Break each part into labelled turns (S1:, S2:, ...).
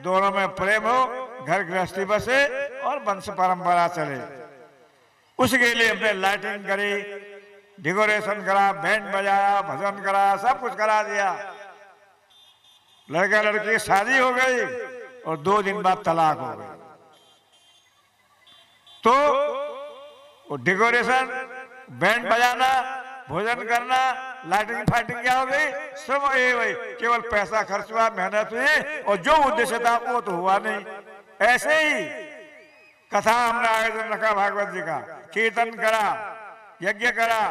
S1: दोनों में प्रेम हो, घर गृहस्थी बसे और वंश परंपरा चले। उसके लिए हमने लाइटिंग करी, डेकोरेशन करा, बैंड बजाया, भजन करा, सब कुछ करा दिया। लड़का लड़की की शादी हो गई और 2 दिन बाद तलाक हो गई। तो वो डेकोरेशन, बैंड बजाना, भोजन करना, लाइटिंग फाइटिंग क्या हो गई? सब वही केवल पैसा खर्च हुआ, मेहनत हुई और जो उद्देश्य था वो तो हुआ नहीं। ऐसे ही कथा हमने आयोजन रखा भागवत जी का, कीर्तन करा, यज्ञ करा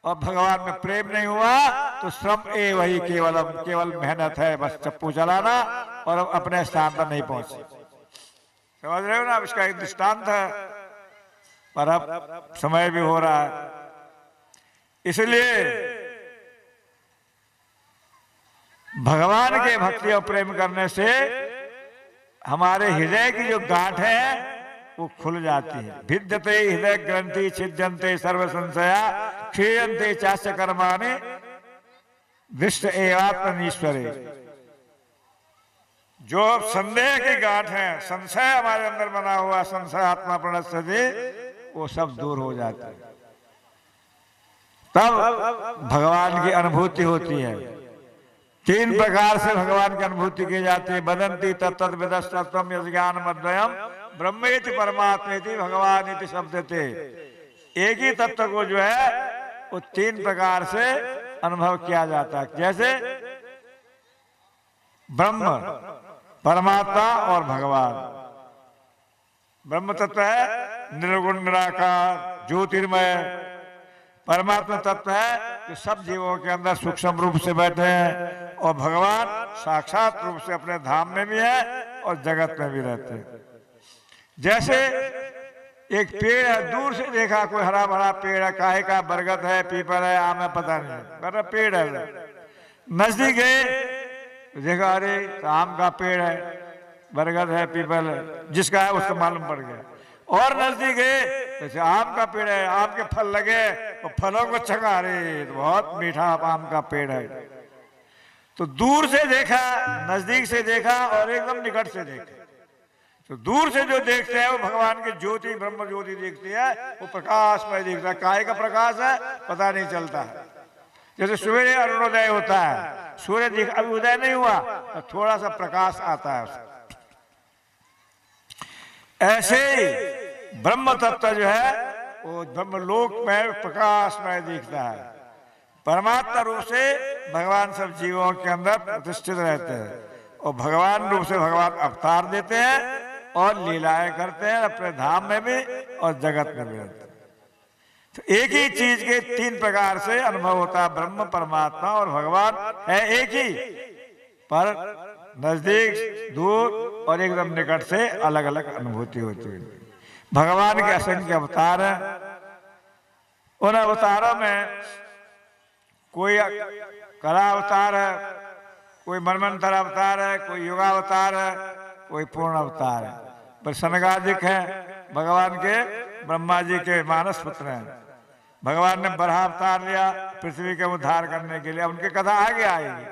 S1: और भगवान में प्रेम नहीं हुआ तो श्रम वही केवल मेहनत है, बस चप्पू चलाना और अपने स्थान पर नहीं पहुंचे। समझ रहे हो ना? इसका एक दृष्टांत है, पर अब समय भी हो रहा है, इसलिए भगवान के भक्ति और प्रेम करने से हमारे हृदय की जो गांठ है वो खुल जाती है। भिद्यते हृदय ग्रंथि छिद्यन्ते सर्व संशया क्षीयन्ते चास्य कर्माणि दृष्ट एवात्मनीश्वरे। जो संदेह की गांठ है, संशय हमारे अंदर बना हुआ, संशय आत्मा प्रणश्यते, वो सब दूर हो जाता है। तब भगवान की अनुभूति होती है। 3 प्रकार से भगवान की अनुभूति की जाती है। वदन्ति तत्तत् विदस्तत्वं यज्ञानमद्वयम् ब्रह्मेति परमात्मेति भगवानिति शब्दते। एक ही तत्व को जो है वो 3 प्रकार से अनुभव किया जाता है। जैसे ब्रह्म, परमात्मा और भगवान। ब्रह्म तत्व है निर्गुण निराकार ज्योतिर्मय। परमात्मा तत्व है जो सब जीवों के अंदर सूक्ष्म रूप से बैठे हैं और भगवान साक्षात रूप से अपने धाम में भी है और जगत में भी रहते हैं। जैसे एक पेड़ है, दूर से देखा कोई हरा भरा पेड़ है, काहे का, बरगद है, पीपल है, आम है, पता नहीं, पर पेड़ है। नजदीक गए देखा, अरे तो आम का पेड़ है, बरगद है, पीपल है, जिसका है उसको मालूम पड़ गया। और नजदीक गए जैसे आम का पेड़ है, आम के फल लगे तो फलों को चखा, अरे तो बहुत मीठा आम का पेड़ है। तो दूर से देखा, नजदीक से देखा और एकदम निकट से देखा। तो दूर से जो देखते हैं वो भगवान की ज्योति, ब्रह्म ज्योति देखती है, वो प्रकाशमय दिखता है। काहे का प्रकाश है पता नहीं चलता है। जैसे सूर्य अरुणोदय होता है, सूर्य दिख, अभी उदय नहीं हुआ तो थोड़ा सा प्रकाश आता है उसका। ऐसे ही ब्रह्म तत्व जो है वो ब्रह्मलोक में प्रकाशमय दिखता है। परमात्मा रूप से भगवान सब जीवों के अंदर प्रतिष्ठित रहते हैं और भगवान रूप से भगवान अवतार देते हैं और लीलाएं करते हैं अपने धाम में भी और जगत में भी रहते हैं। तो एक ही चीज के 3 प्रकार से अनुभव होता है। ब्रह्म, परमात्मा और भगवान है एक ही, पर नजदीक, दूर और एकदम निकट से अलग अलग अनुभूति होती है। भगवान के असंख्य अवतार हैं। उन अवतारों में कोई कला अवतार है, कोई मनमंत्र अवतार है, कोई युगावतार है, कोई पूर्ण अवतार है। पर सनकादिक है भगवान के, ब्रह्मा जी के मानस पुत्र हैं। भगवान ने बराह अवतार लिया पृथ्वी के उद्धार करने के लिए। उनकी कथा आगे आएगी।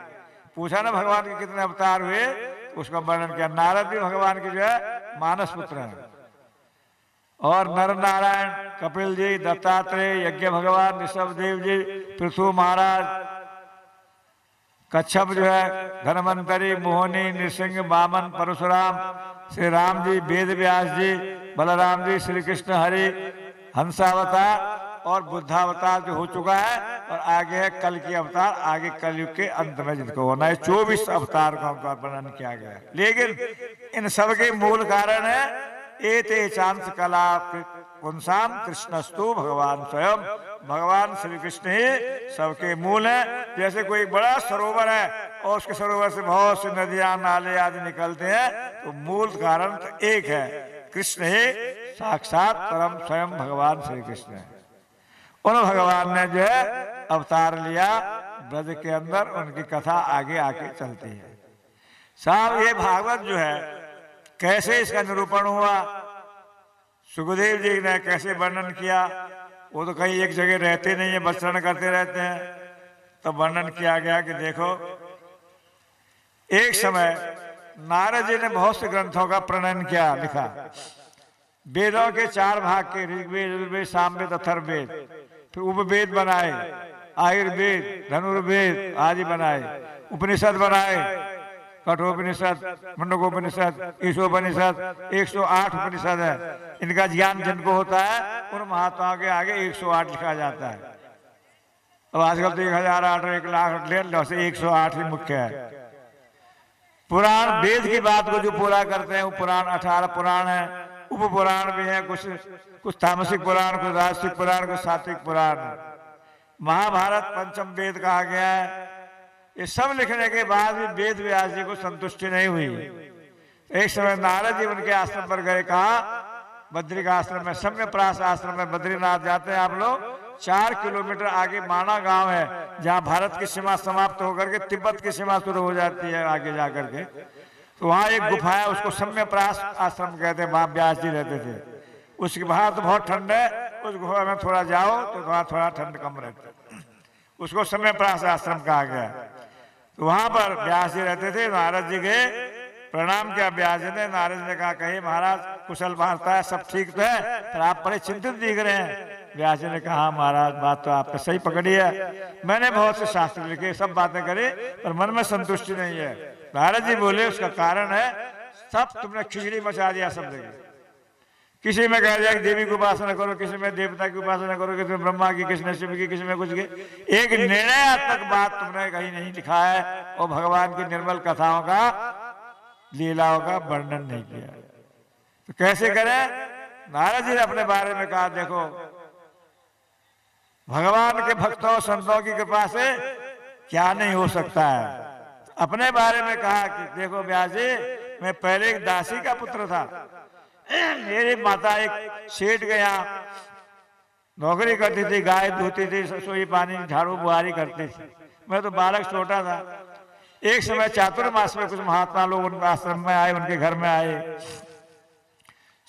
S1: पूछा ना भगवान के कितने अवतार हुए, उसका वर्णन किया। नारद भी भगवान के जो है मानस पुत्र हैं। और नर नारायण, कपिल जी, दत्तात्रेय, यज्ञ भगवान, ऋषभदेव जी, पृथु महाराज, कच्छप जो है, धनवंतरी, मोहनी, नृसिंह, वामन, परशुराम, श्री राम जी, वेद व्यास जी, बलराम जी, श्री कृष्ण हरि, हंसावतार और बुद्धावतार जो हो चुका है। और आगे है कल की अवतार, आगे कलयुग के अंत में जिनको होना है। 24 अवतार का वर्णन किया गया है। लेकिन इन सब के मूल कारण है एते चांस कला पुंसाम कृष्णस्तु भगवान स्वयं। भगवान श्री कृष्ण ही सबके मूल है। जैसे कोई बड़ा सरोवर है और उसके सरोवर से बहुत सी नदियां, नाले आदि निकलते हैं, तो मूल कारण तो एक है, कृष्ण ही साक्षात परम स्वयं भगवान श्री कृष्ण है। उन भगवान ने जो है अवतार लिया ब्रज के अंदर, उनकी कथा आगे आके चलती है। साहब ये भागवत जो है कैसे इसका निरूपण हुआ, सुखदेव जी ने कैसे वर्णन किया, वो तो कहीं एक जगह रहते नहीं है, बचरण करते रहते हैं। तो वर्णन किया गया कि देखो एक समय नारद जी ने बहुत से ग्रंथों का प्रणयन किया, लिखा। वेदों के 4 भाग के, ऋग्वेद, यजुर्वेद, सामवेद, अथर्ववेद, फिर उपवेद बनाए, आयुर्वेद, धनुर्वेद आदि बनाए, उपनिषद बनाए, कठोपनिषद, मुंडकोपनिषद, ईशोपनिषद, 108 उपनिषद है। इनका ज्ञान जिनको होता है उन महात्माओं के आगे 108 लिखा जाता है। अब आजकल तो 1008 और 1,00,000 ले लो, 108 ही मुख्य है। पुराण, वेद की बात को जो पूरा करते हैं वो पुराण 18 पुराण है। उप पुराण भी है, कुछ तामसिक पुराण, कुछ राजसिक पुराण, कुछ सात्विक पुराण। महाभारत पंचम वेद कहा गया है। ये सब लिखने के बाद भी वेद व्यास जी को संतुष्टि नहीं हुई। एक समय नारद जी उनके आश्रम पर गए, कहा बद्री का आश्रम में, सम्यप्रास आश्रम में बद्रीनाथ जाते हैं आप लोग। 4 किलोमीटर आगे माना गांव है, जहां भारत की सीमा समाप्त होकर के तिब्बत की सीमा शुरू हो जाती है आगे जाकर के। तो वहां एक गुफा है, उसको सम्यप्रास आश्रम कहते हैं, वहां व्यास जी रहते थे। उसके बाहर तो बहुत ठंड है, उस गुफा में थोड़ा जाओ तो वहां थोड़ा ठंड कम रहती है, उसको सम्यप्रास आश्रम कहा गया। तो वहां पर व्यास जी रहते थे। नारद जी गए, प्रणाम किया व्यास जी ने। नारद जी ने कहा, कहिए महाराज, कुशल वार्ता है, सब ठीक तो है, पर आप बड़े चिंतित दिख रहे हैं। व्यास जी ने कहा, महाराज बात तो आपने सही पकड़ी है, मैंने बहुत से शास्त्र लिखे, सब बातें करी, पर मन में संतुष्टि नहीं है। नारद जी बोले, उसका कारण है सब तुमने खिचड़ी मचा दिया सब जगह। किसी में कह दिया कि देवी की उपासना करो, किसी में देवता की उपासना करो, किसी में ब्रह्मा की, किसी ने शिव की, किसी में कुछ की। एक निर्णयात्मक बात तुमने कहीं नहीं लिखा है, और भगवान की निर्मल कथाओं का, लीलाओं का वर्णन नहीं किया। तो कैसे करें? नारद जी ने अपने बारे में कहा, देखो भगवान के भक्तों संतों की कृपा से क्या नहीं हो सकता है। अपने बारे में कहा कि देखो व्यास जी, मैं पहले एक दासी का पुत्र था। मेरी माता एक सेठ के यहाँ नौकरी करती थी, गाय धोती थी, रसोई पानी झाड़ू बुहारी करती थी। मैं तो बालक छोटा था। एक समय चातुर्मास में कुछ महात्मा लोग उनके आश्रम में आए, उनके घर में आए।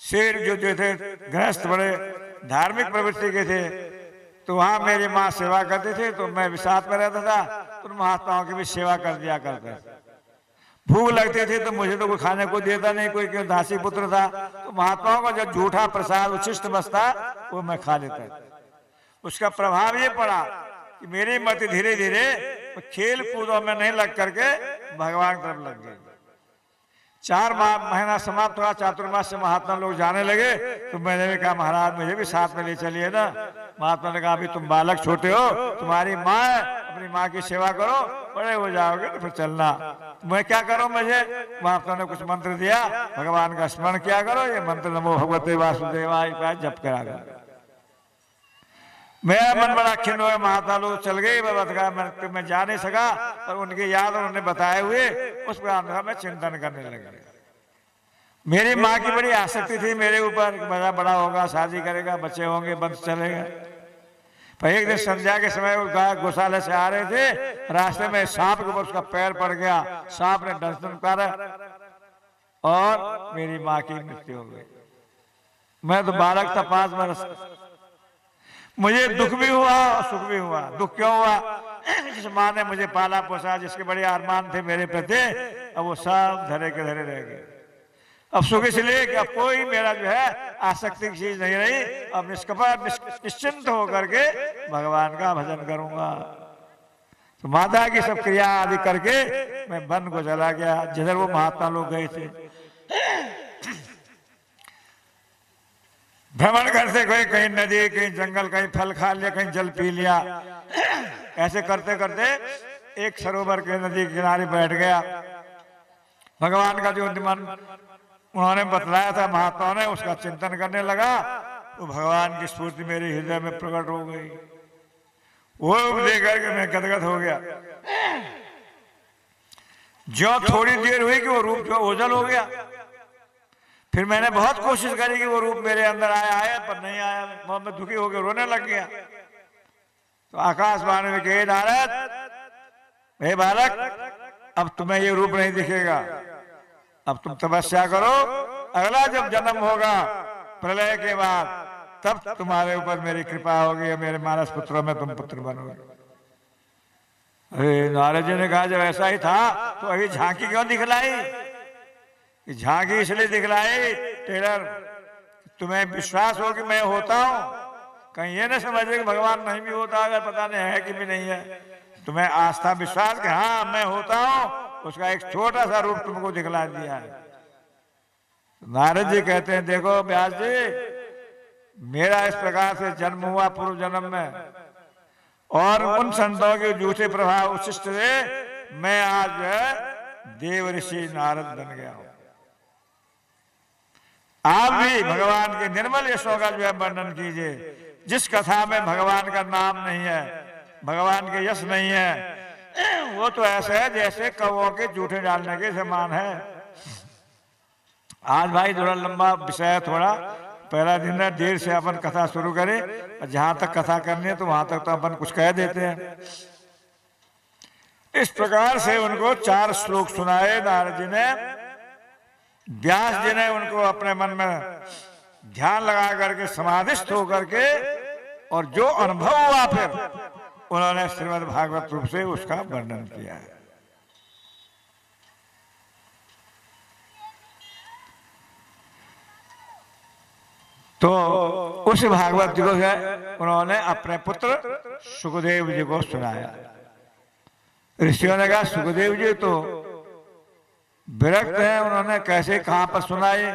S1: सेठ जो थे गृहस्थ, बड़े धार्मिक प्रवृत्ति के थे। तो वहां मेरी माँ सेवा करती थी, तो मैं भी साथ में रहता था, तो उन महात्माओं की भी सेवा कर दिया करते। भूख लगती थी तो मुझे तो कोई खाने को देता नहीं, कोई क्यों दासी पुत्र था। तो महात्माओं का जो झूठा प्रसाद उच्छिष्ट बसता वो मैं खा लेता। उसका प्रभाव ये पड़ा कि मेरी मति धीरे धीरे खेल कूदों में नहीं लग करके भगवान की तरफ लग गई। 4 महीना समाप्त हुआ, चातुर्मास से महात्मा लोग जाने लगे। तो मैंने भी कहा, महाराज मुझे भी साथ में ले चलिए ना। महात्मा ने कहा, अभी तुम बालक छोटे हो, तुम्हारी माँ है, अपनी माँ की सेवा करो, बड़े हो जाओगे तो फिर चलना। मैं क्या करूं? मुझे महात्मा ने कुछ मंत्र दिया, भगवान का स्मरण किया करो, ये मंत्र नमो भगवते वासुदेवाय का जप करा करो। मेरा मन बड़ा खिन्न हुआ। महात्मा लोग चल गए, मैं जा नहीं सका, पर उनकी याद उन्होंने बताए हुए उस पर मैं चिंतन करने लगा। मेरी माँ की बड़ी आसक्ति थी मेरे ऊपर, बड़ा बड़ा होगा, शादी करेगा, बच्चे होंगे, बंद चलेगा। पर एक दिन संध्या के समय वो गौशाला से आ रहे थे, रास्ते में सांप के ऊपर उसका पैर पड़ गया। सांप ने दंशन करा और मेरी माँ की मृत्यु हो गई। मैं तो बालक था, 5 वर्ष। मुझे दुख भी हुआ और सुख भी हुआ। दुख क्यों हुआ? जिस माँ ने मुझे पाला पोसा, जिसके बड़े अरमान थे मेरे प्रति, अब वो सब धरे के धरे रह गए। अब सुख इसलिए कि अब कोई मेरा जो है आसक्ति की चीज नहीं रही। अब निश्चिंत होकर के भगवान का भजन करूंगा। तो माता की सब क्रिया आदि करके मैं वन को चला गया, जिधर वो महात्मा लोग गए थे। भ्रमण करते गए, कहीं नदी, कहीं जंगल, कहीं फल खा लिया, कहीं जल पी लिया। ऐसे करते करते एक सरोवर के नदी के किनारे बैठ गया। भगवान का जो मन उन्होंने बतलाया था महात्माओं ने, उसका चिंतन करने लगा। तो भगवान की स्फूर्ति मेरे हृदय में प्रकट हो गई। वो देख करके मैं गदगद हो गया। जो थोड़ी देर हुई कि वो रूप जो ओझल हो गया। फिर मैंने बहुत कोशिश करी कि वो रूप मेरे अंदर आया, पर नहीं आया। मैं दुखी होकर रोने लग गया। तो आकाशवाणी में कहे, नारद, हे बालक, अब तुम्हें ये रूप नहीं दिखेगा। अब तुम तपस्या करो, अगला जब जन्म होगा प्रलय के बाद, तब तुम्हारे ऊपर मेरी कृपा होगी और मेरे मानस पुत्रों में तुम पुत्र बनोगे। अरे नारद जी ने कहा, जब ऐसा ही था तो अभी झांकी क्यों दिखलाई? कि झांकी इसलिए दिखलाई टेलर, तुम्हें विश्वास हो कि मैं होता हूं, कहीं ये ना समझे कि भगवान नहीं भी होता, अगर पता नहीं है कि भी नहीं है। तुम्हें आस्था विश्वास कि हाँ मैं होता हूं, उसका एक छोटा सा रूप तुमको दिखला दिया है। नारद जी कहते हैं देखो व्यास जी, मेरा इस प्रकार से जन्म हुआ पूर्व जन्म में, और उन संतों के झूठे प्रभाव उच्छिष्ट से मैं आज जो है देव ऋषि नारद बन गया हूं। आप भी भगवान के निर्मल यशों का जो है वर्णन कीजिए। जिस कथा में भगवान का नाम नहीं है, भगवान के यश नहीं है, वो तो ऐसा है जैसे कौओं के जूठे डालने के समान है। आज भाई थोड़ा लंबा विषय है, थोड़ा पहला दिन है, देर से अपन कथा शुरू करें, और जहां तक कथा करनी है तो वहां तक तो अपन कुछ कह देते हैं। इस प्रकार से उनको 4 श्लोक सुनाए नारद जी ने। व्यास जी ने उनको अपने मन में ध्यान लगा करके समाधिस्थ होकर के, और जो अनुभव हुआ फिर उन्होंने श्रीमद् भागवत रूप से उसका वर्णन किया है। तो उस भागवत जी को उन्होंने अपने पुत्र सुखदेव जी को सुनाया। ऋषियों ने कहा सुखदेव जी तो विरक्त हैं, उन्होंने कैसे कहां पर सुनाए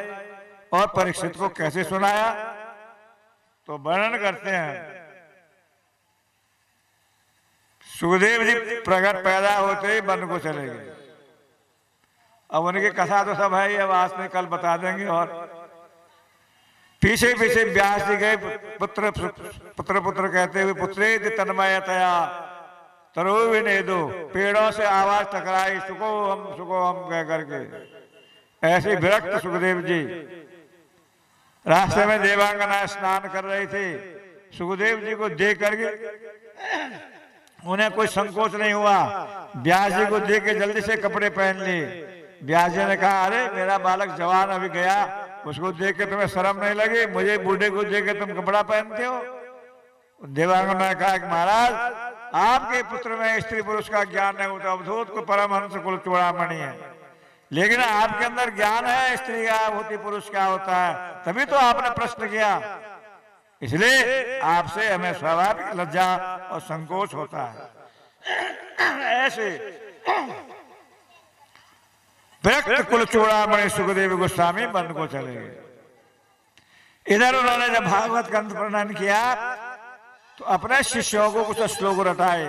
S1: और परीक्षित को कैसे सुनाया? तो वर्णन करते हैं, सुखदेव जी प्रकट पैदा होते ही वन को चले गए। अब उनकी कथा तो सब है, अब आज में कल बता देंगे। और पीछे पीछे व्यास जी गए, पुत्र पुत्र पुत्र कहते हुए, पुत्रे तन्मयतया तरो विनेदो, पेड़ों से आवाज टकराई, सुको हम कह करके। ऐसे विरक्त सुखदेव जी रास्ते में देवांगना स्नान कर रही थी। सुखदेव जी को देख करके उन्हें कोई संकोच नहीं हुआ, व्यास जी को देख के जल्दी से कपड़े पहन लिए। व्यास जी ने कहा अरे मेरा बालक जवान अभी गया, उसको देख के तुम्हें शर्म नहीं लगी? मुझे बूढ़े को देख के तुम कपड़ा पहनते हो? देवांगना ने कहा कि महाराज आपके पुत्र में स्त्री पुरुष का ज्ञान नहीं होता, अवधूत को परमहंस कुल चूड़ामणि है, लेकिन आपके अंदर ज्ञान है स्त्री क्या होती पुरुष क्या होता है, तभी तो आपने प्रश्न किया। इसलिए आपसे हमें स्वाभाविक लज्जा और संकोच होता है। ऐसे विरक्त कुल चूड़ामणि सुखदेव गोस्वामी वन को चले गए। इधर उन्होंने जब भागवत ग्रंथ वर्णन किया तो अपने शिष्यों को कुछ श्लोक रटाए।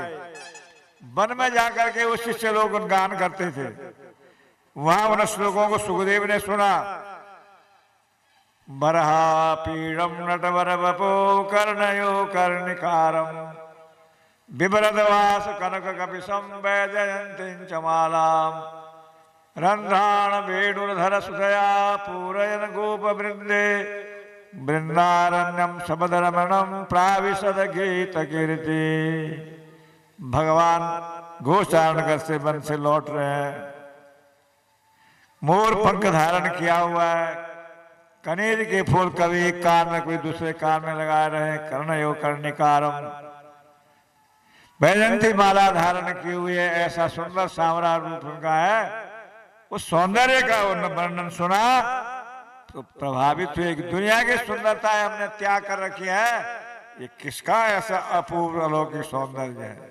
S1: वन में जाकर के वो शिष्य लोग गान करते थे, वहां उन श्लोकों को सुखदेव ने सुना। बरहा पीड़म नटवर वपो कर्णयो कर्णिकारम बिभरदवास कनक कपिशं वैजयन्तीं च मालाम रंध्राण वेणुर्धर सुतया पूरयन गोप वृंदे वृंदारण्यम शबदरमणम प्राविशद गीत कीर्ति। भगवान गोचारण कर से वन से लौट रहे हैं, मोर पंख धारण किया हुआ है, कनेर के फूल कभी एक कान में कोई दूसरे कान में लगा रहे हैं, कर्णयो कर्णिकारम वैजयंती माला धारण की हुई है। ऐसा सुंदर सांवरा रूप उनका है। उस सौंदर्य का वर्णन सुना तो प्रभावित हुए कि दुनिया की सुंदरता हमने त्याग कर रखी है, ये किसका ऐसा अपूर्व अलौकिक सौंदर्य है।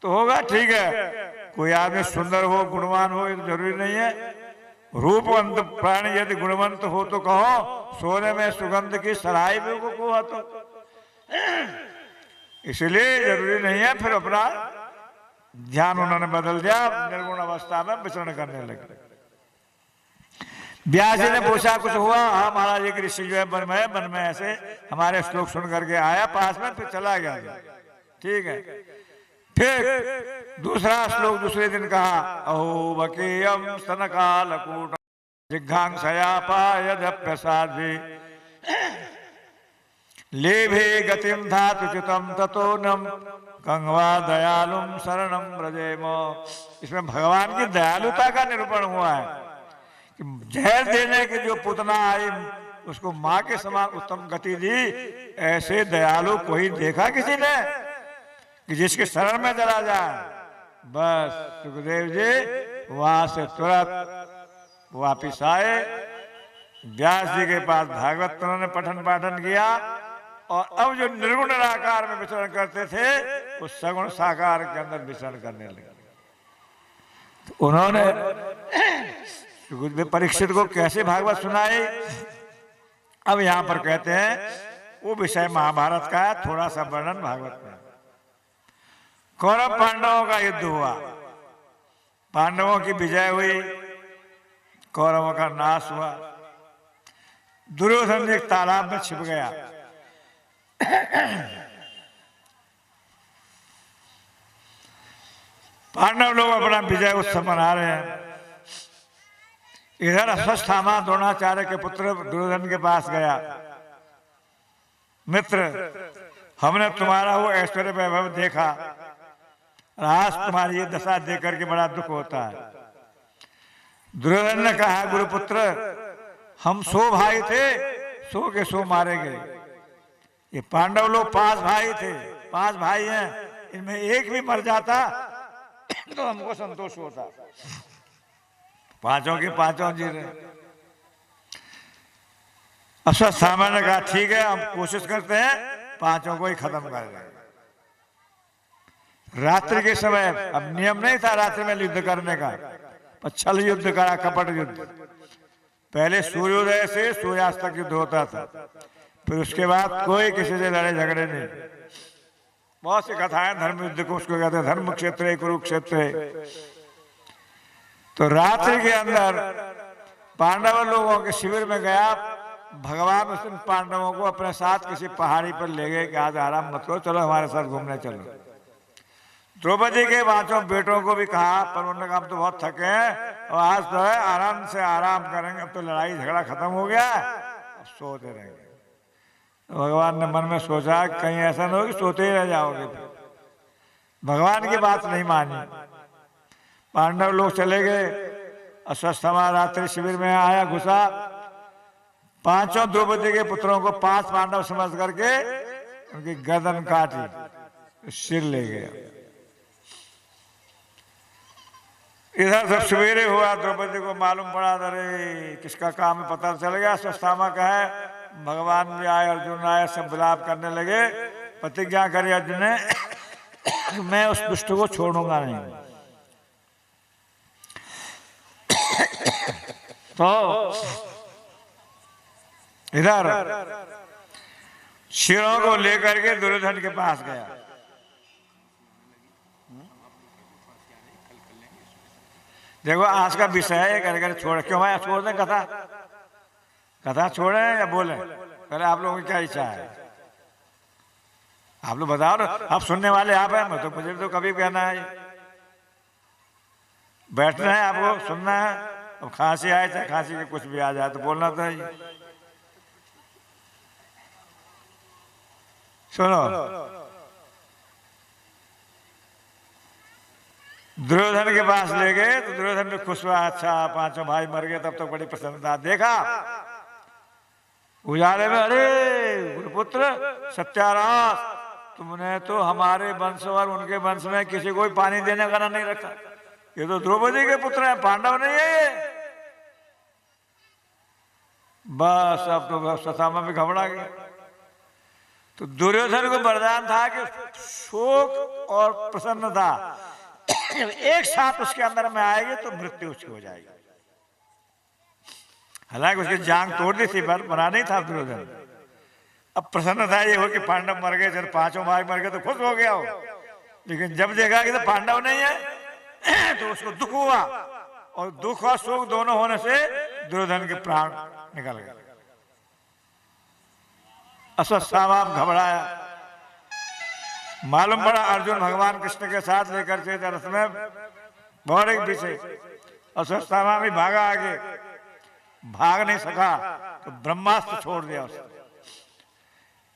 S1: तो होगा ठीक है, कोई आदमी सुंदर हो गुणवान हो ये तो जरूरी नहीं है। रूपवंत प्राणी यदि गुणवंत हो तो कहो सोने में सुगंध की सराय भी को तो, इसलिए जरूरी नहीं है। फिर अपना ध्यान उन्होंने बदल दिया, निर्गुण अवस्था में विचरण करने लगे। व्यास जी ने पूछा कुछ हुआ? हाँ महाराज एक ऋषि जो है वन में ऐसे हमारे श्लोक सुन करके आया पास में, फिर चला गया। ठीक है, फिर दूसरा श्लोक दूसरे दिन कहा अहो बकेयम स्तनकालकूट जिघांसया पायदप्यसाध्वी लेभे गतिम धातुचितम ततोनम कंगवा दयालुम शरणम व्रजेम। इसमें भगवान की दयालुता का निरूपण हुआ है कि जहर देने की जो पुतना आई उसको माँ के समान उत्तम गति दी। ऐसे दयालु कोई देखा किसी ने कि जिसके शरण में चला जाए? बस सुखदेव जी वहां से तुरंत वापिस आए, व्यास जी के पास भागवत उन्होंने पठन पाठन किया, और अब जो निर्गुण निराकार में विचरण करते थे वो सगुण साकार के अंदर विचरण करने लगे। तो उन्होंने परीक्षित को कैसे भागवत सुनाई, अब यहां पर कहते हैं वो विषय महाभारत का है, थोड़ा सा वर्णन भागवत में। कौरव पांडवों का युद्ध हुआ, पांडवों की विजय हुई, कौरवों का नाश हुआ। दुर्योधन एक तालाब में छिप गया। पांडव लोग अपना विजय उत्सव मना रहे हैं। इधर अश्वत्थामा द्रोणाचार्य के पुत्र दुर्योधन के पास गया, मित्र हमने तुम्हारा वो ऐश्वर्य वैभव देखा, आज तुम्हारी ये दशा देख करके बड़ा दुख होता है। दुर्योधन ने कहा, गुरुपुत्र हम 100 भाई थे, 100 के 100 मारे गए। ये पांडव लोग 5 भाई थे, 5 भाई हैं, इनमें एक भी मर जाता तो हमको संतोष होता। 5 के 5 जी रहे। अश्वत्थामा ने कहा ठीक है, हम कोशिश करते हैं 5 को ही खत्म कर दें। रात्रि के समय, अब नियम नहीं था रात्रि में युद्ध करने का, पर छल युद्ध करा, कपट युद्ध। पहले सूर्योदय से सूर्यास्त तक युद्ध होता था, फिर उसके बाद कोई किसी से लड़े झगड़े नहीं। बहुत सी कथाएं धर्म युद्ध को उसको कहते हैं, धर्म क्षेत्र कुरुक्षेत्र। तो रात्रि के अंदर पांडव लोगों के शिविर में गया, भगवान उस पांडवों को अपने साथ किसी पहाड़ी पर ले गए कि आज आराम मत करो, चलो हमारे साथ घूमने चलो। द्रौपदी के 5 बेटों को भी कहा, पर उन्होंने कहा हम तो बहुत थके हैं और आज तो है आराम से आराम करेंगे, अब तो लड़ाई झगड़ा खत्म हो गया, अब सोते रहेंगे। तो भगवान ने मन में सोचा कहीं ऐसा ना हो कि सोते ही रह जाओगे। भगवान की बात नहीं मानी, पांडव लोग चले गए। अश्वत्थामा रात्रि शिविर में आया, घुसा, 5 द्रौपदी के पुत्रों को 5 पांडव समझ करके उनकी गर्दन काटी, सिर ले गया। इधर जब सवेरे हुआ, द्रौपदी को मालूम पड़ा, अरे किसका काम है पता चल गया। अश्वत्थामा का है, भगवान भी आए, अर्जुन आए, सब विलाप करने लगे। प्रतिज्ञा करी अर्जुन ने, मैं उस दुष्ट को छोड़ूंगा नहीं। तो इधर शिरों को लेकर के दुर्योधन के पास गया। देखो आज का विषय है, कर छोड़ क्यों भाई, छोड़ दें कथा, कथा छोड़े या बोले, पहले आप लोगों की क्या इच्छा है, आप लोग बताओ ना। आप सुनने वाले आप हैं, मैं तो मुझे तो कभी कहना है, बैठना है आपको, सुनना है। अब खांसी आए चाहे खांसी के कुछ भी आ जाए तो बोलना चाहिए। सुनो, दुर्योधन के पास ले गए तो दुर्योधन भी खुश हुआ, अच्छा 5 भाई मर गए, तब तो बड़ी प्रसन्नता। देखा उजाले में, अरे गुरुपुत्र सत्यानाश, तुमने तो हमारे वंश और उनके वंश में किसी को पानी देने का नहीं रखा। ये तो द्रौपदी के पुत्र हैं, पांडव नहीं है ये। बस अब तो अश्वत्थामा भी घबरा गया। तो दुर्योधन को वरदान था कि शोक और प्रसन्नता एक साथ उसके अंदर में आएगी तो मृत्यु उसकी हो जाएगी। हालांकि उसकी जांग तोड़ दी थी, पर मरा नहीं था दुर्योधन। अब प्रसन्नता ये हो कि पांडव मर गए, जब 5 भाई मर गए तो खुश हो गया हो। लेकिन जब देखा कि तो पांडव नहीं है तो उसको दुख हुआ, और दुख और शोक दोनों होने से दुर्योधन के प्राण निकल गए। अश्वत्थामा घबराया, मालूम पड़ा अर्जुन भगवान कृष्ण के साथ लेकर के रथ में बहुत एक पीछे। अश्वत्थामा भी भागा आगे, भाग नहीं सका तो ब्रह्मास्त्र छोड़ दिया उसने।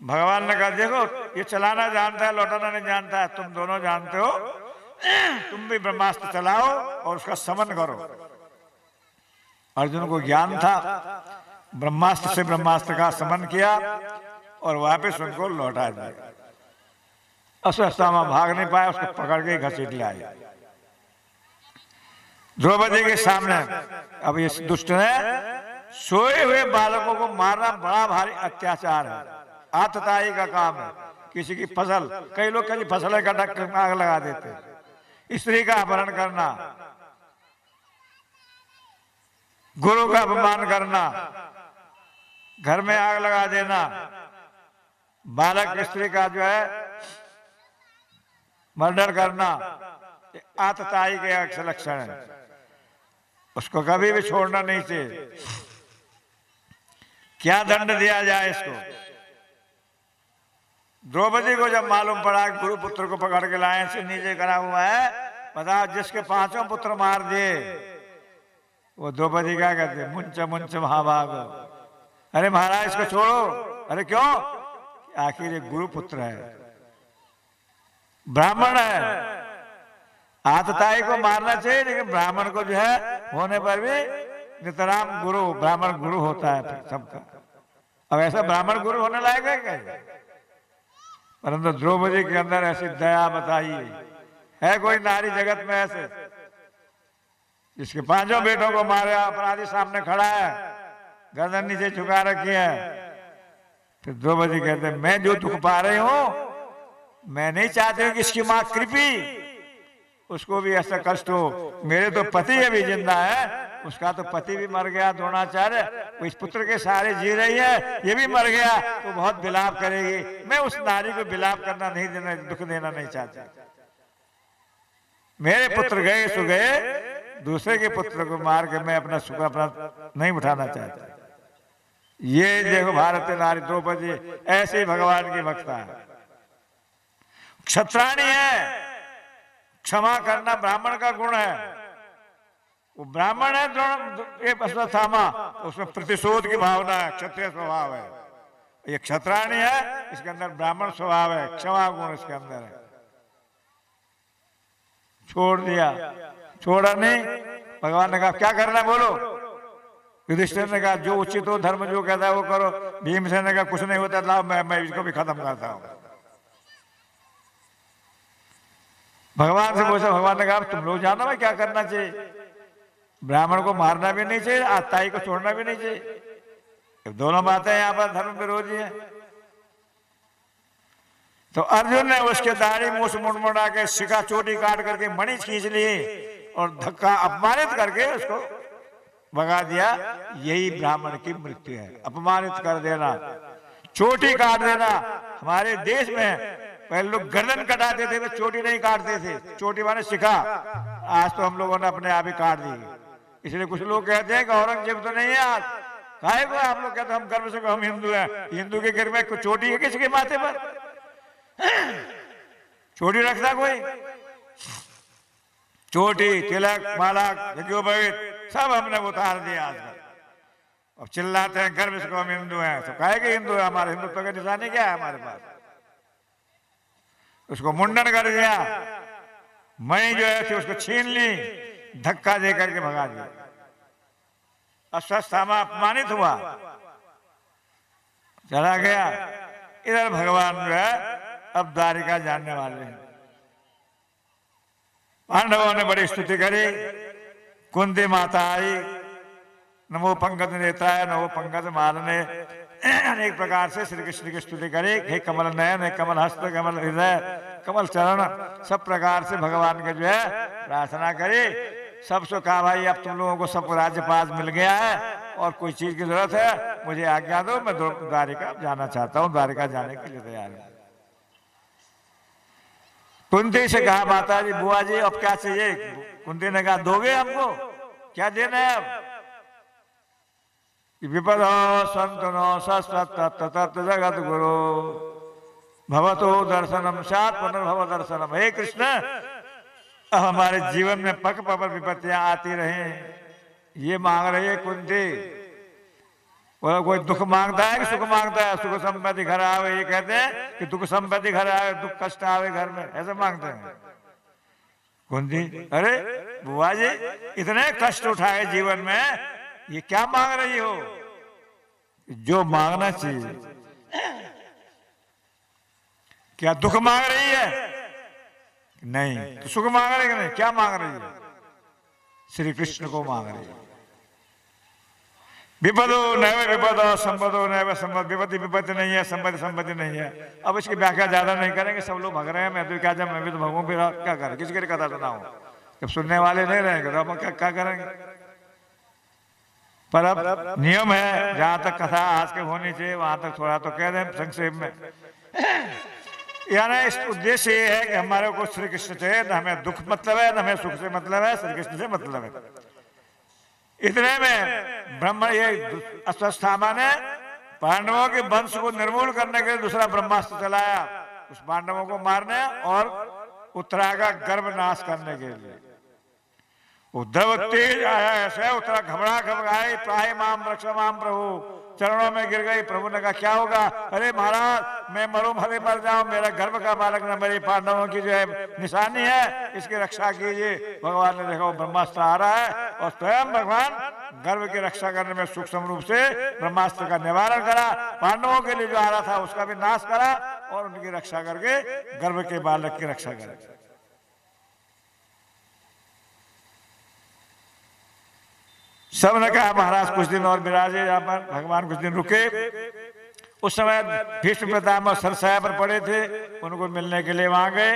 S1: भगवान ने कहा देखो ये चलाना जानता है, लौटाना नहीं जानता है, तुम दोनों जानते हो, तुम भी ब्रह्मास्त्र चलाओ और उसका समन करो। अर्जुन को ज्ञान था, ब्रह्मास्त्र से ब्रह्मास्त्र का समन किया और वापस उनको लौटा दिया। अश्वत्थामा भाग नहीं पाया, उसको पकड़ के घसीट ले आए। द्रौपदी के सामने अब इस दुष्ट ने सोए हुए बालकों को मारना बड़ा भारी अत्याचार है, आतताई का काम है। किसी की फसल, कई लोग कहीं फसल का आग लगा देते, स्त्री का अपहरण करना, गुरु का अपमान करना, घर में आग लगा देना, बालक स्त्री का जो है मर्डर करना, आतताई के एक लक्षण है। उसको कभी भी छोड़ना नहीं चाहिए। क्या दंड दिया जाए इसको? द्रौपदी को जब मालूम पड़ा कि गुरु पुत्र को पकड़ के लाए से नीचे करा हुआ है, बताओ जिसके 5 पुत्र मार दिए, वो द्रौपदी क्या कहते? मुंच मुंच महाभाग। अरे महाराज इसको छोड़ो। अरे क्यों? आखिर ये गुरु पुत्र है, ब्राह्मण है। आतताई को मारना चाहिए, लेकिन ब्राह्मण को जो है होने पर भी नितराम गुरु, ब्राह्मण गुरु होता है सबका। अब ऐसा ब्राह्मण गुरु होने लायक है क्या? परंतु द्रौपदी के अंदर ऐसी दया बताइए, है कोई नारी जगत में ऐसे जिसके 5 बेटों को मारे? अपराधी सामने खड़ा है, गर्दन नीचे झुका रखी है। फिर द्रौपदी कहते हैं मैं जो दुख पा रही हूं, मैं नहीं चाहती हूं कि इसकी मां कृपी उसको भी ऐसा कष्ट हो। मेरे तो पति अभी जिंदा है, उसका तो पति भी मर गया द्रोणाचार्य, वो इस पुत्र के सहारे जी रही है, ये भी मर गया तो बहुत विलाप करेगी। मैं उस नारी को विलाप करना नहीं देना, दुख देना नहीं चाहती। मेरे पुत्र गए सो गए, दूसरे के पुत्र को मार के मैं अपना सुख अपना नहीं उठाना चाहता। ये देखो भारतीय नारी द्रौपदी ऐसे ही भगवान की भक्ता है, क्षत्राणी है। क्षमा करना ब्राह्मण का गुण है। वो ब्राह्मण है अश्वत्थामा, उसमें प्रतिशोध की भावना है, क्षत्रिय स्वभाव है। ये क्षत्राणी है, इसके अंदर ब्राह्मण स्वभाव है, क्षमा गुण इसके अंदर है। छोड़ दिया, छोड़ा नहीं। भगवान ने कहा क्या करना है बोलो। युधिष्ठिर ने कहा जो उचित हो, धर्म जो कहता है वो करो। भीमसेन ने कहा कुछ नहीं होता, लाओ मैं इसको भी खत्म करता हूं। भगवान से पूछा, भगवान ने कहा तुम लोग जानो मैं क्या करना चाहिए। ब्राह्मण को मारना भी नहीं चाहिए, आतताई को छोड़ना भी नहीं चाहिए। दोनों बातें यहाँ पर धर्म विरोधी है। तो अर्जुन ने उसके दाढ़ी मूछ मुड़मुड़ा के शिखा चोटी काट करके मणि खींच ली और धक्का अपमानित करके उसको भगा दिया। यही ब्राह्मण की मृत्यु है, अपमानित कर देना, चोटी काट देना। हमारे देश में पहले लोग गर्दन कटाते थे, वे चोटी नहीं काटते थे। चोटी माने शिखा, आज तो हम लोगों ने अपने आप ही काट दी। इसलिए कुछ लोग कहते हैं कि औरंगजेब तो नहीं है आज। काहे को आप लोग कहते हैं हम गर्व से हम हिंदू हैं। हिंदू के घर में चोटी है किसी के माथे पर? चोटी रखता कोई? चोटी, तिलक, माला, यज्ञोपवीत सब हमने उतार दिया आजकल। अब चिल्लाते हैं गर्व से हम हिंदू हैं। तो काहे के हिंदू है? हमारे हिंदुत्व का निशानी क्या है हमारे पास? उसको मुंडन कर दिया, मणि जो है थी उसको छीन ली, धक्का दे करके भगा दिया। अश्वत्थामा अपमानित हुआ, चला गया। इधर भगवान जो है अब द्वारिका जाने वाले हैं। पांडवों ने बड़ी स्तुति करी। कुंती माता आई, नमो पंकज नेत्राय नमो पंकज मालने, अनेक प्रकार से श्री कृष्ण की स्तुति करी। हे कमल नयन, हे कमल हस्त, कमल हृदय, कमल चरण, सब प्रकार से भगवान के जो है प्रार्थना करी। सबसे कहा भाई अब तुम लोगों को सब राज्य पास मिल गया है और कोई चीज की जरूरत है मुझे आज्ञा दो, मैं द्वारिका जाना चाहता हूँ, द्वारिका जाने के लिए तैयार हूँ। कुंती से कहा माता जी बुआ जी अब क्या चाहिए? कुंती ने कहा दोगे हमको, क्या देना है अब? विपद संतनो सत्त जगत गुरु भवतो दर्शनम सात पुनर्भव दर्शनम। हे कृष्ण अब हमारे जीवन में पक पक विपत्तियां आती रहे, ये मांग रही है कुंती। बोला कोई दुख मांगता है कि सुख मांगता है? सुख संपत्ति घर आवे, ये कहते हैं कि दुख संपत्ति घर आवे, दुख कष्ट आवे घर में, ऐसे मांगते हैं। कुंती अरे बुआ जी इतने कष्ट उठाए जीवन में, ये क्या मांग रही हो? जो मांगना चाहिए। क्या दुख मांग रही है? नहीं। तो सुख मांग रही है? नहीं। क्या मांग रही है? श्री कृष्ण को मांग रही है। विपदो नैव विपद संपदो नैव संपद, विपत्ति विपत्ति नहीं है, संपत्ति संपत्ति नहीं है। अब इसकी व्याख्या ज्यादा नहीं करेंगे, सब लोग भग रहे हैं, मैं तो क्या, जब मैं भी तो भगूं, फिर क्या करें, किसी की कथा सुनाऊं, जब सुनने वाले नहीं रहेंगे तो हम क्या करेंगे। पर अब नियम है, जहां तक कथा आज के होनी चाहिए वहां तक थोड़ा तो कह दें संक्षेप में। यानी इस उद्देश्य ये है कि हमारे को श्री कृष्ण से न हमें दुख मतलब है, न हमें सुख से मतलब है, श्री कृष्ण से मतलब है। इतने में ब्रह्म ये अश्वत्थामा ने पांडवों के वंश को निर्मूल करने के लिए दूसरा ब्रह्मास्त्र चलाया, उस पांडवों को मारने और उत्तरा का गर्भ नाश करने के लिए। उद्धव तेज आया ऐसे, उत्तरा घबराई, प्राय माम रक्ष माम प्रभु, चरणों में गिर गई। प्रभु ने कहा क्या होगा, अरे महाराज मैं मरूं भले मर जाऊं, मेरा गर्भ का बालक न मरे, पांडवों की जो है निशानी है, इसकी रक्षा कीजिए। भगवान ने देखा वो ब्रह्मास्त्र आ रहा है और स्वयं भगवान गर्भ की रक्षा करने में सूक्ष्म रूप से ब्रह्मास्त्र का निवारण करा, पांडवों के लिए जो आ रहा था उसका भी नाश करा और उनकी रक्षा करके गर्भ के बालक की रक्षा करा। सब ने कहा महाराज कुछ दिन और विराजे यहाँ पर, भगवान कुछ दिन रुके। उस समय भीष्म पितामह सरसाया पर पड़े थे, उनको मिलने के लिए वहां गए।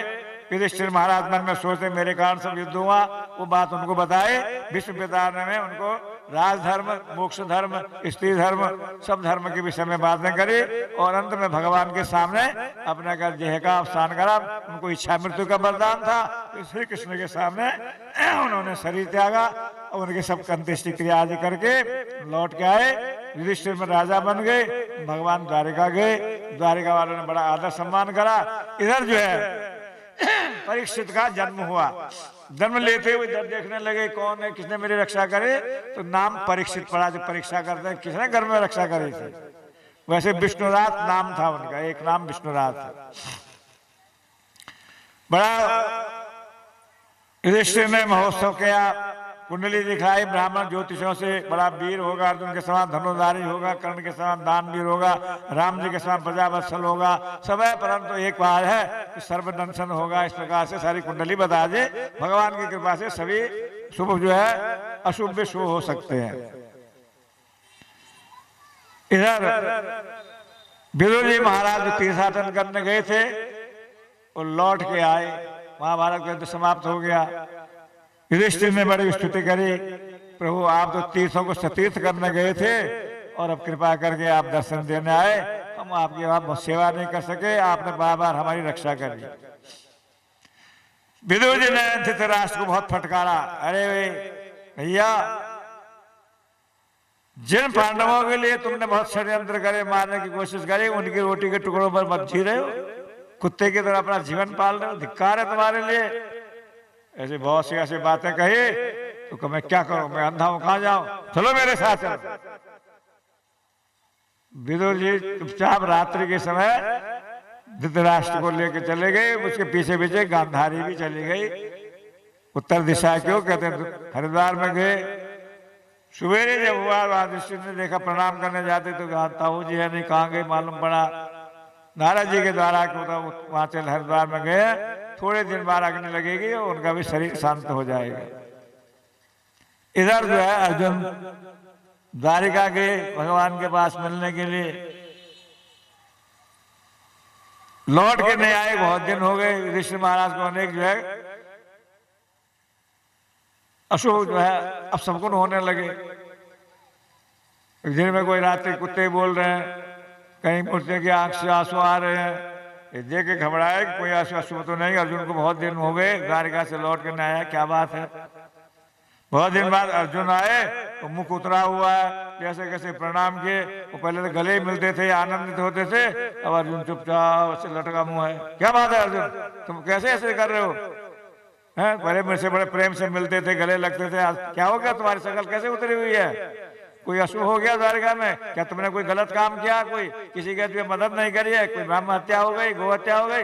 S1: युधिष्ठिर महाराज मन में सोचते मेरे कारण सब युद्ध हुआ, वो बात उनको बताए। भीष्म पितामह ने उनको राजधर्म, मोक्ष धर्म, स्त्री धर्म, सब धर्म के विषय में बातें करी और अंत में भगवान के सामने अपने का देह का अवसान करा। उनको इच्छा मृत्यु का वरदान था, तो श्री कृष्ण के सामने उन्होंने शरीर त्यागा और उनके सब अंत्येष्टि क्रिया आदि करके लौट के आए। युधिष्ठिर में राजा बन गए, भगवान द्वारिका गए, द्वारिका वालों ने बड़ा आदर सम्मान करा। इधर जो है परीक्षित का जन्म हुआ। जन्म लेते हुए जब देखने लगे कौन है, किसने मेरी रक्षा करे, तो नाम परीक्षित पड़ा। जो परीक्षा करते हैं किसने घर में रक्षा करी थी, वैसे विष्णुराज नाम था उनका, एक नाम विष्णुराज था। बड़ा युधिष्ठिर ने महोत्सव किया, कुंडली दिखाई, ब्राह्मण ज्योतिषों से बड़ा वीर होगा, अर्जुन के समान धनुर्धारी होगा, कर्ण के समान दानवीर होगा, राम जी के समान प्रजावत्सल होगा, सब है, परंतु एक बात है कि सर्वदंशन होगा। इस प्रकार से सारी कुंडली बता दे। भगवान की कृपा से सभी शुभ जो है अशुभ भी शुभ हो सकते हैं। इधर विदुर जी महाराज तीर्थाटन करने गए थे और लौट के आए, महाभारत का युद्ध समाप्त हो गया। युधिष्ठिर ने बड़ी स्तुति करी, प्रभु आप तो तीर्थों को सतीर्थ करने गए थे और अब कृपा करके आप दर्शन देने आए, हम आपकी वहां सेवा नहीं कर सके, आपने बार बार हमारी रक्षा करी। विदुर जी ने धृतराष्ट्र को बहुत फटकारा, अरे भैया जिन पांडवों के लिए तुमने बहुत षड्यंत्र करे, मारने की कोशिश करी, उनकी रोटी के टुकड़ों पर मत जी रहे हो, कुत्ते की तरह अपना जीवन पाल रहे हो, धिक्कार है तुम्हारे लिए। ऐसे बहुत सी ऐसी बातें कही तो मैं क्या करूं, मैं अंधा हूं, कहां जाऊं, चलो मेरे साथ चलो। विदुर जी चुपचाप रात्रि के समय धृतराष्ट्र को लेकर चले गए, उसके पीछे पीछे गांधारी भी चली गई। उत्तर दिशा क्यों कहते हैं, हरिद्वार में गए। सवेरे जब हुआ युधिष्ठिर ने देखा, प्रणाम करने जाते तो ताऊ जी है नहीं, कहाँ गए मालूम पड़ा, नारद जी के द्वारा वहां चल हरिद्वार में गए। थोड़े दिन बाद अग्नि लगेगी और उनका भी शरीर शांत हो जाएगा। इधर जो है अर्जुन द्वारिका गए भगवान के पास मिलने के लिए, लौट के नहीं आए, बहुत दिन हो गए। युधिष्ठिर महाराज को अनेक जो है अशुभ जो है अब सबकुन होने लगे। दिन में कोई रात्रि कुत्ते बोल रहे हैं, कहीं मूर्ति की आंख से आंसू आ रहे हैं, देख के घबराए कोई अशुभ तो नहीं। अर्जुन को बहुत दिन हो गए द्वारिका से लौट के नहीं आया, क्या बात है। बहुत दिन बाद अर्जुन आए तो मुख उतरा हुआ है, जैसे कैसे प्रणाम किए। वो पहले तो गले ही मिलते थे, आनंदित होते थे, अब अर्जुन चुपचाप से लटका मुंह है। क्या बात है अर्जुन, तुम कैसे ऐसे कर रहे हो, हैं? पहले मेरे से बड़े प्रेम से मिलते थे, गले लगते थे, आज क्या हो गया, तुम्हारी शक्ल कैसे उतरी हुई है, कोई अशुभ हो गया द्वारिका में, क्या तुमने कोई गलत काम किया, कोई किसी की तुम्हें मदद नहीं करी है, कोई ब्राह्मण हत्या हो गई, गो हत्या हो गई,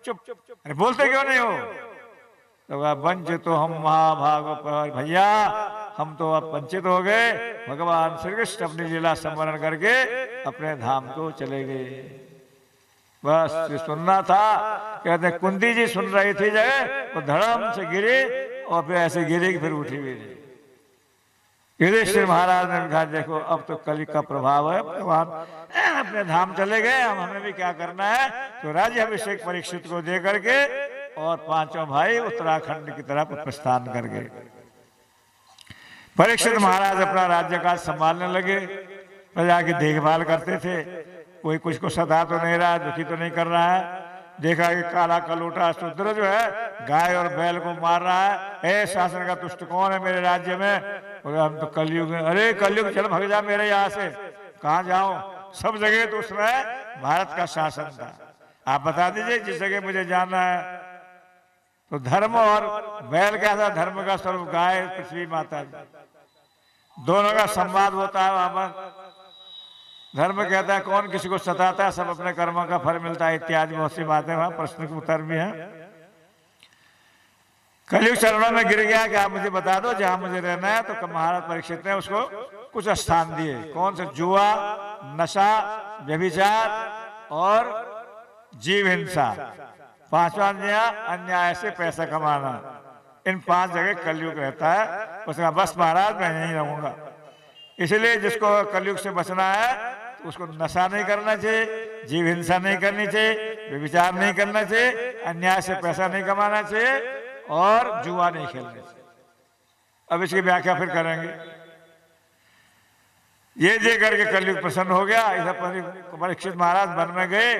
S1: चुप। अरे बोलते क्यों नहीं हो, तो वंचित तो हम महाभाग भैया, हम तो अब वंचित हो गए। भगवान श्री कृष्ण अपनी लीला संवरण करके अपने धाम को चले गए। बस सुनना था। कहते कुंती जी सुन रही थी जगह, वो धड़म से गिरी और फिर ऐसे गिरेगी, फिर उठी भी नहीं। युधिष्ठिर महाराज ने कहा देखो अब तो कलि का प्रभाव है, भगवान अपने धाम चले गए, हम हमें भी क्या करना है। तो राज्य अभिषेक परीक्षित को दे करके और पांचों भाई उत्तराखंड की तरफ प्रस्थान कर गए। परीक्षित महाराज अपना राज्य काज संभालने लगे, प्रजा की देखभाल करते थे। कोई कुछ को सता तो नहीं रहा, दुखी तो नहीं कर रहा है। देखा कि काला कलोटा शूद्र जो है गाय और बैल को मार रहा है, ए शासन का दुष्ट कौन है मेरे राज्य में? बोले हम तो कलयुग में। अरे कलयुग चल भाग जा मेरे यहाँ से। कहाँ जाऊं? सब जगह तो उसमें भारत का शासन था। आप बता दीजिए जिस जगह मुझे जाना है। तो धर्म और बैल क्या था? धर्म का स्वरूप गाय, पृथ्वी माता, दोनों का संवाद होता है वहां पर। धर्म कहता है कौन किसी को सताता है, सब अपने कर्मों का फल मिलता है, इत्यादि बहुत सी बातें वहां प्रश्न के उत्तर भी हैं। कलयुग चरणों में गिर गया कि आप मुझे बता दो जहां मुझे रहना है। तो महाराज परीक्षित ने उसको कुछ स्थान दिए। कौन से? जुआ, नशा, व्यभिचार और जीव हिंसा। पांचवा अन्याय से पैसा कमाना। इन 5 जगह कलयुग रहता है। उसका बस महाराज मैं यहीं रहूंगा। इसलिए जिसको कलयुग से बचना है उसको नशा नहीं करना चाहिए, जीव हिंसा नहीं करनी चाहिए, व्यभिचार नहीं करना चाहिए, अन्याय से पैसा नहीं कमाना चाहिए और जुआ नहीं खेलना चाहिए। अब इसकी व्याख्या फिर करेंगे। ये दे करके कलयुग प्रसन्न हो गया। इधर परीक्षित महाराज वन में गए,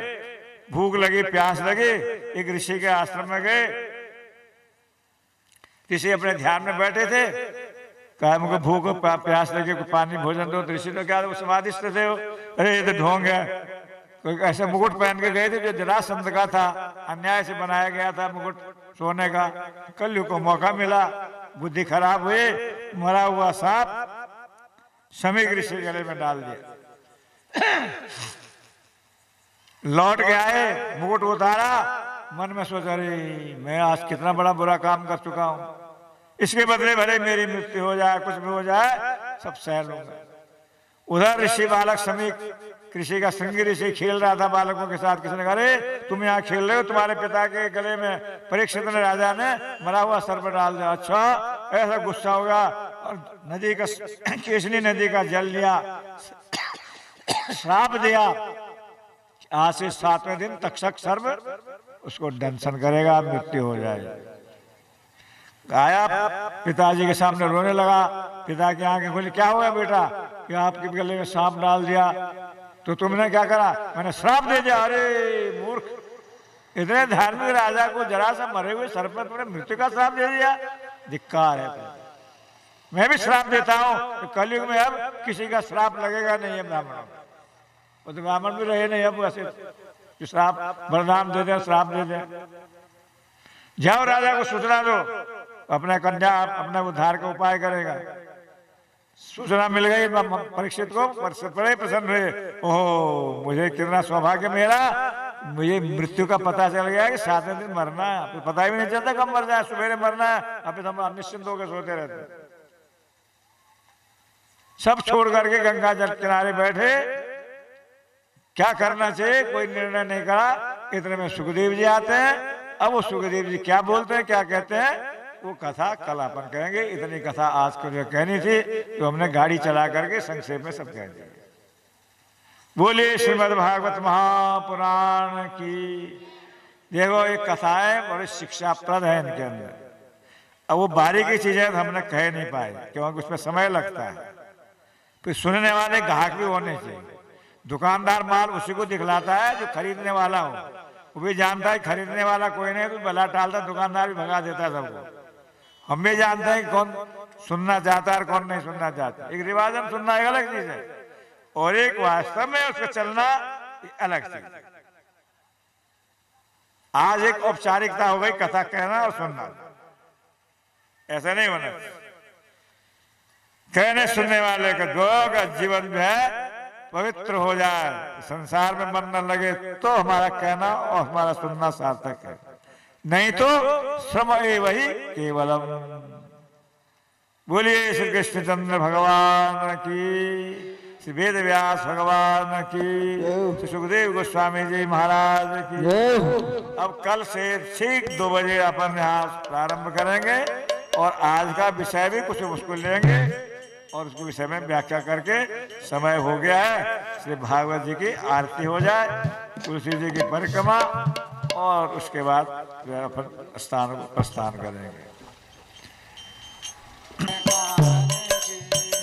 S1: भूख लगी, प्यास लगी, एक ऋषि के आश्रम में गए। ऋषि अपने ध्यान में बैठे थे, कहा मुझको भूख प्यास लगी, पानी भोजन दो। ऋषि ने कहा वो स्वादिष्ट थे हो। अरे ये तो ढोंग है। कोई ऐसे मुकुट पहन के गए थे जो जरासंध का था, अन्याय से बनाया गया था मुकुट सोने का। कलयुग को मौका मिला, बुद्धि खराब हुई, मरा हुआ सांप समीक ऋषि गले में डाल दिया। लौट के आए, मुकुट उतारा, मन में सोचा अरे मैं आज कितना बड़ा बुरा काम कर चुका हूं, इसके बदले भले मेरी मृत्यु हो जाए, कुछ भी हो जाए, सब सह लूंगा। उधर ऋषि बालक समीक ऋषि का संगी ऋषि खेल रहा था बालकों के साथ। किसी ने कहा अरे तुम यहाँ खेल रहे हो, तुम्हारे पिता के गले में परीक्षित ने राजा ने मरा हुआ सर्प डाल दिया। अच्छा, ऐसा गुस्सा होगा। और नदी का केसनी नदी का जल लिया, श्राप दिया, आज से 7वें दिन तक्षक सर्प उसको दंशन करेगा, मृत्यु हो जाएगी। आया पिताजी के सामने रोने लगा। पिता की आंखें खोली, क्या हुआ बेटा? कि आपके गले में सांप डाल दिया। तो तुमने क्या करा? मैंने श्राप दे दिया। अरे मूर्ख, इतने धार्मिक राजा को जरा सा मरे हुए सर्प में तुमने मृत्यु का श्राप दे दिया, धिक्कार है। मैं भी श्राप देता हूं। तो कलयुग में अब किसी का श्राप लगेगा नहीं है ब्राह्मणों। वो तो ब्राह्मण भी रहे नहीं अब वैसे श्राप वरदान दे दे, श्राप दे दे। जाओ राजा को सूचना दो, अपने कन्या अपने उद्धार का उपाय करेगा। सूचना मिल गई परीक्षित को, बड़े प्रसन्न हुए। ओह मुझे कितना सौभाग्य मेरा, मुझे मृत्यु का पता चल गया कि 7वें दिन मरना है। पता ही नहीं चलता कब मर जाए, सवेरे मरना है, अभी तो हम निश्चिंत होकर सोते रहते। सब छोड़ करके गंगा जल किनारे बैठे, क्या करना चाहिए कोई निर्णय नहीं करा। इतने में सुखदेव जी आते हैं। अब वो सुखदेव जी क्या बोलते हैं, क्या कहते हैं, वो कथा कल अपन कहेंगे। इतनी कथा आज को जो कहनी थी तो हमने गाड़ी चला करके संक्षेप में सब कह दिया। बोलिए श्रीमद् भागवत महापुराण की। देखो ये कथाएं बड़ी शिक्षाप्रद है इनके अंदर। अब वो बारीकी चीजें हमने कह नहीं पाए क्योंकि उसमें समय लगता है। फिर सुनने वाले ग्राहक भी होने चाहिए। दुकानदार माल उसी को दिखलाता है जो खरीदने वाला हो। वो भी जानता है खरीदने वाला कोई नहीं तो भला टालता, दुकानदार भी भगा देता है सबको। हम भी जानते हैं कौन सुनना चाहता है और कौन नहीं सुनना चाहता। एक रिवाजन सुनना एक अलग चीज है और एक वास्तव में उसका चलना अलग चीज। आज एक औपचारिकता हो गई कथा कहना और सुनना, ऐसा नहीं होना। कहने सुनने वाले का दो का जीवन जो है पवित्र हो जाए, संसार में मन न लगे तो हमारा कहना और हमारा सुनना सार्थक है। नहीं तो श्रम वही केवलम। बोलिए श्री कृष्णचंद्र भगवान की, श्री वेद व्यास भगवान की, श्री सुखदेव गोस्वामी जी महाराज की। अब कल से ठीक 2 बजे अपन यहाँ प्रारंभ करेंगे। और आज का विषय भी कुछ उसको लेंगे और उसके विषय में व्याख्या करके समय हो गया है, इसलिए भागवत जी की आरती हो जाए, तुलसी जी की परिक्रमा और उसके बाद अपन प्रस्थान करेंगे।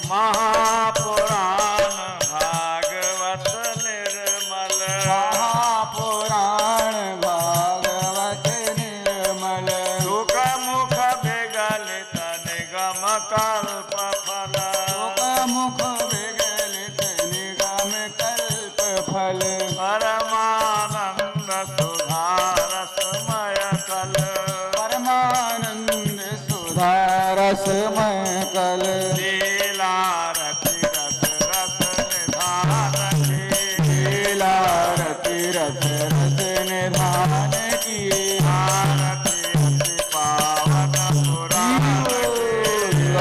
S1: महापुराण भागवत निर्मल,
S2: महापुराण भागवत निर्मल,
S1: सुख मुख विगलित निगम कल्प फल,
S2: सुख मुख विगलित निगम कल्प फल,
S1: परमानंद सुधारसमय कल,
S2: परमानंद सुधारसमय कल,
S1: लीला रति रस रस निधान की,
S2: लीला रति रस रस निधान की,
S1: आरती अति पावन पुराण की,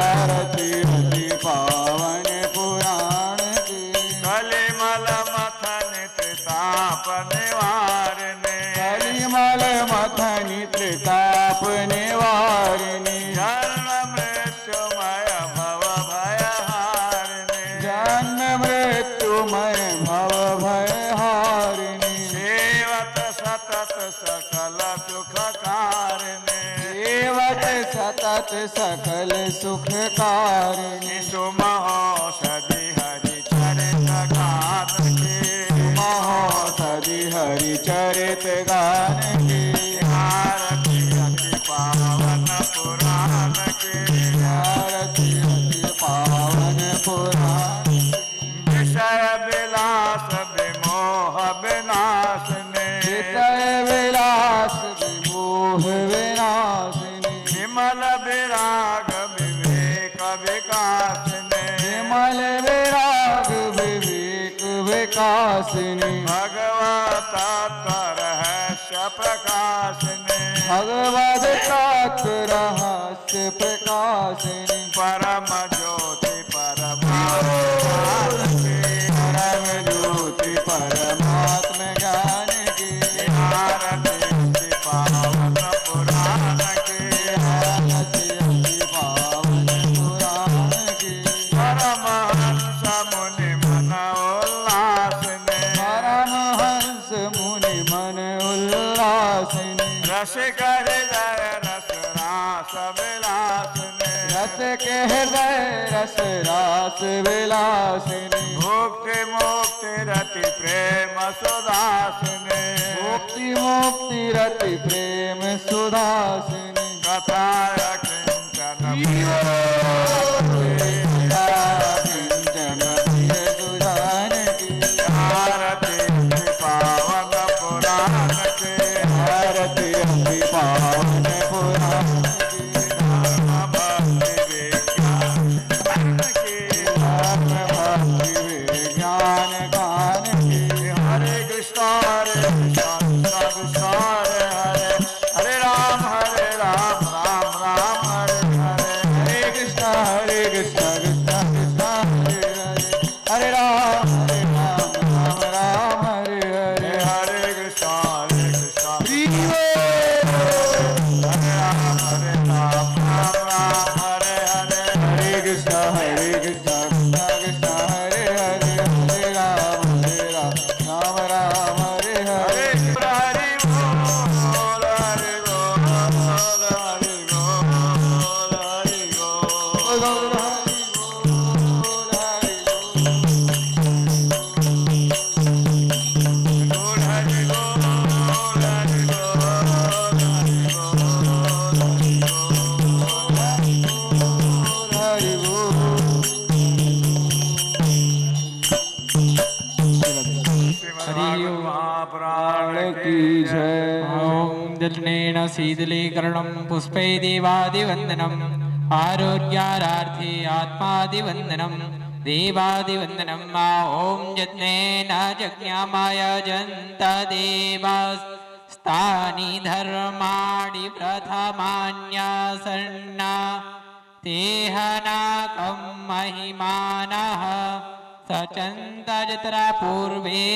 S2: आरती अति पावन पुराण की,
S1: कलिमल मथन त्रिताप निवारिणे,
S2: कलिमल मथनि त्रिताप निवारिणि,
S1: जन्म मृत्युमय भव भयहारिणे,
S2: जन्म मृत्युमय भव भयहारिणि,
S1: सेवत सतत सकल सुख कारिणे,
S2: सेवत सतत सकल सुख कारिणि,
S1: सुमहोषधि हरि चरित गान के,
S2: महोषधि हरि चरित गान की,
S1: आरती अति पावन पुराण के,
S2: आरती अति पावन पुराण,
S1: विषय विलास विमोह विनाशने,
S2: विषय विलास विमोह विनाशिनी,
S1: विमल विराग विवेक विकासने,
S2: विमल विराग विवेक विकासिनी,
S1: भगवत रहस्य प्रकाशने,
S2: भगवद तत्व रहस्य प्रकाशिनी,
S1: परम ज्योति परमात्मा के,
S2: परम ज्योति परमात्म ज्ञान की,
S1: आरती अति पावन पुराण के,
S2: आरती अति पावन पुराण की,
S1: परमहंस मुनि मन उल्लासने,
S2: परमहंस मुनि मन उल्लासिनी,
S1: रसिक हृदय रस रास विलासने,
S2: रस के हृदय रस रास विलासिनी,
S1: मुक्ति मुक्ति रति प्रेम सुदासने,
S2: मुक्ति मुक्ति रति प्रेम सुधासिनी,
S1: कथाय किंचन
S2: किंचन प्रिय सुधान की,
S1: आरती अति पावन पुराण के,
S2: आरती अति पावन पुराण की,
S1: धर्म भक्ति विज्ञान की,
S2: धर्म भक्ति विज्ञान गान की,
S1: हरे कृष्ण हरे हरे राम राम राम हरे हरे,
S2: हरे कृष्ण कृष्ण कृष्ण हरे हरे, हरे राम राम राम हरे हरे,
S1: हरे कृष्ण
S2: हरि
S1: हरे राम राम हरे हरे,
S2: हरे कृष्ण कृष्ण कृष्ण हरे हरे, हरे राम राम राम हरे हरे,
S1: हरे बोल हरे बोल हरे बोल हरे बोल, बोल हरे बोल हरे बोल
S2: हरि बोल।
S1: महापुराण
S2: की जय।
S3: ॐ जलेन शीतलीकरणं पुष्पै देवादिवन्दनम् आरोग्यारार्थे आत्मादिवन्दनं देवादिवन्दनं ॐ यज्ञेन जज्ञामाय जन्त देवास्तानि धर्माणि प्रथमान्यासन्ना तेहनाकं महिमानः सचन्तजतरा पूर्वे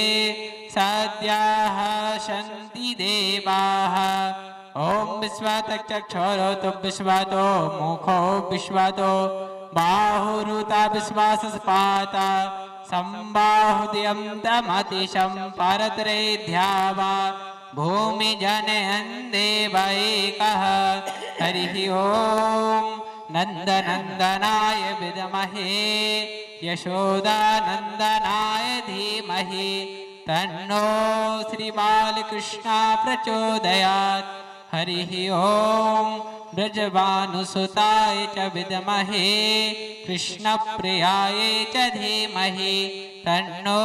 S3: सद्यः सन्ति देवाः ओम विश्वातः चक्षुरो विश्वातो मुखो विश्वातो बाहुरुता विश्वासस्पाता संबाहुद्यं तमतिशं परतरे ध्यावा भूमि जनयन्देवैकः हरिः ओम नन्दनन्दनाय विद्महे यशोदानन्दनाय धीमहि तन्नो श्रीबालकृष्ण प्रचोदयात् हरिः ओम ब्रजभानुसुताय च विद्महे कृष्णप्रियाय च धीमहि तन्नो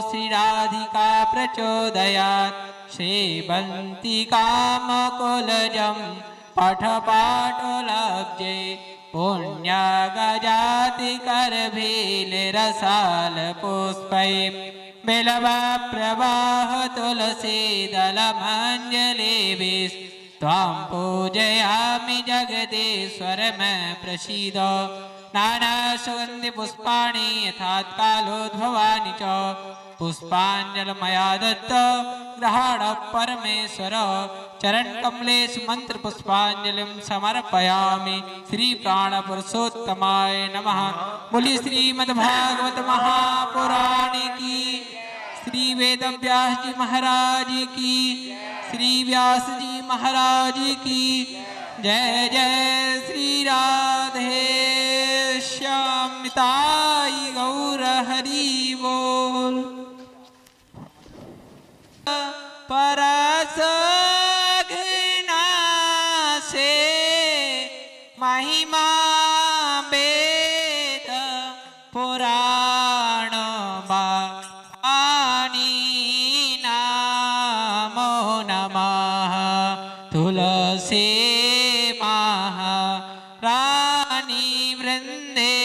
S3: श्रीराधिका प्रचोदयात् श्रीबन्तिकामकुलजं पठपाटुलब्जे पुण्यगजातिकरभीलिरसालपुष्पै बिल्वप्रवाह तुलसीदलमञ्जलिभिः त्वां पूजयामि जगदीश्वर मैं प्रसीद नानासुगन्धिपुष्पाणि यथात्कालोद्भवानि च पुष्पाञ्जलमया दत्त ग्रहाण परमेश्वर चरणकमलेषु मन्त्रपुष्पाञ्जलिं समर्पयामि श्री प्राणपुरुषोत्तमाय नमः। बोलिए श्रीमद्भागवत महापुराण की, श्री वेदव्यास जी महाराज की, श्री व्यास जी महाराज की जय जय। श्री राधे श्याम निताई गौर हरि बोल। परसघना से महिमा वेद पुराण बाणी नमो नमः। तुलसी महारानी वृंदे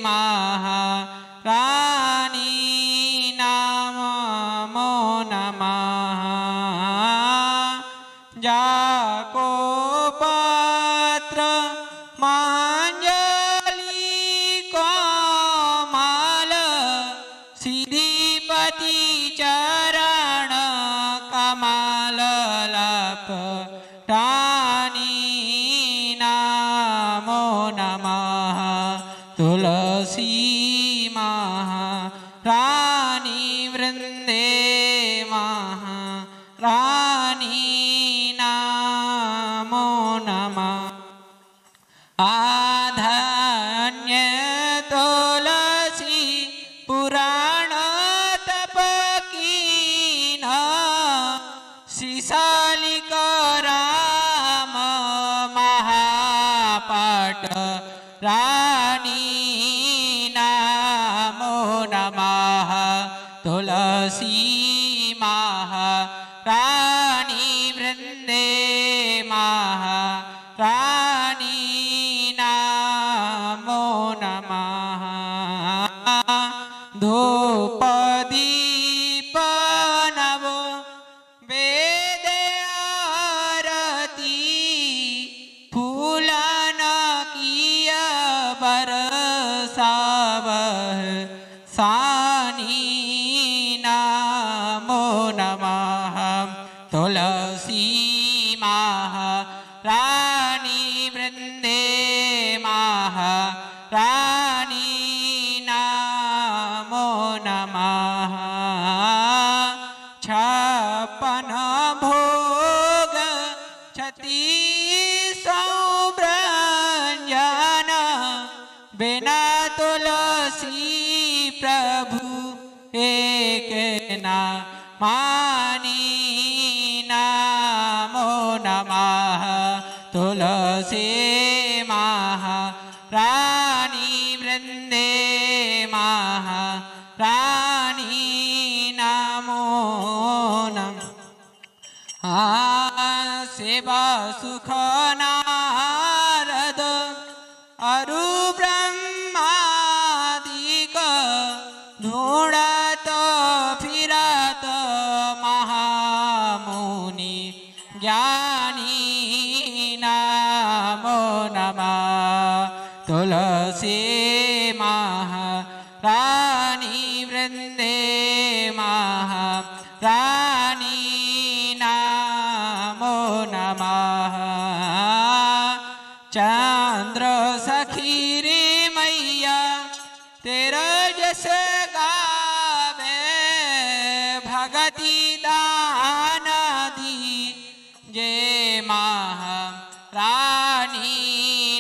S3: महारानी नमो नमः। जाको पात्र मांजलि कोमल सिद्धिपति चरण कमल लप रानी नमो नमः। तुलसी महारानी वृंदे महारानी नमो नमः। आधन्य तुलसी पुराण तप कीन शिशालिक राम महापाट रानी नमो नमः। तुलसी महारानी वृंदे महारानी नमो नमः। धूप दीप नव वेद आरती फूलन किय बरसावह सानी नमो नमः। तुलसी महारानी वृंदे महारानी नमो नमः। छप्पन भोग छती सौव्रंजन बिना तुलसी प्रभु एक ना मानी नमो नमः। तुलसी महारानी वृंदे महारानी नमो नमः। सेवा सुख नारद अरु ब्रह्मादिक ढूंढत फिरत महामुनि ज्ञानी नमो नमः। तुलसी महारानी वृंदे महारानी नमो नमः। गति दान दी जे महारानी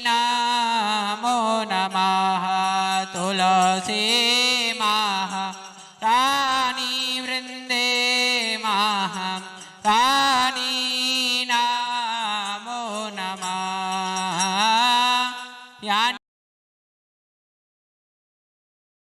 S3: नमो नमः तुलसी महारानी वृंदे महारानी नमो नमः।